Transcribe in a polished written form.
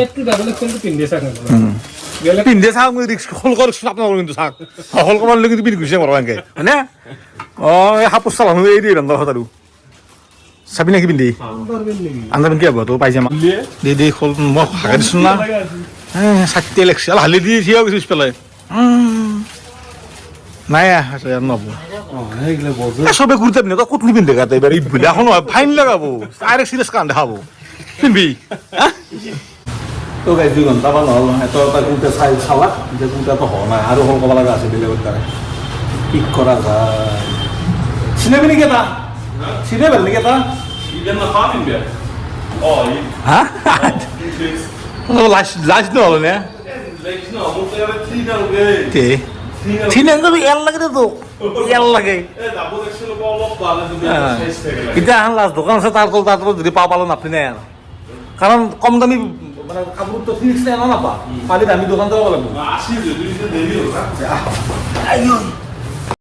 একটু ডাবল কিন্তু পিন্দে থাক পিন্ধে চাওক ৰিক্স হল কৰ আপোনালোকৰ কিন্তু চাওক হল কমালে কিন্তু পিন্ধি গুচি মৰবা এনেকে হয়নে এই হাপুচ চালাম এই দি ৰন্ধা আৰু চাবি নাকি পিন্ধি আন্দাৰ কি হ'ব তো পাই যাম দি হল মই হাগে দিছোঁ না চাকতি লাগছে হালি দি থিয় গৈছোঁ পেলাই নাই নব চবে ঘুরতে পিনে তো কত নিপিন্ধে গাতে এবার ঈদ বলে এখন ফাইন লাগাবো আরেক সিরিয়াস কান দেখাবো পিনবি তো গাই 2 ঘন্টা বা নহল নহয় তো এটা কোনটা চাই চালা যে কোনটা তো হয় না আৰু হল কবা লাগা আছে বেলেগৰ দ্বাৰা কি কৰা যায় চিনেবি নেকি এটা চিনেবি নেকি এটা ইভেন না ফামিং বে ও হা লাজ নহল নে লাইক নো মো তো এর 3 নাল গে তে থিনে তো এল লাগে তো এল লাগে এ দাবো দেখছিল অলপ ভালো দিবে শেষ থেকে লাগে এটা আন লাজ দোকান আছে তার তো যদি পাও পালো নাপনি না কারণ কম দামি মানে কাপড় তো ফিক্স না না পা পালি দামি দোকান তো লাগবে 80 যদি দেরি হলো আইও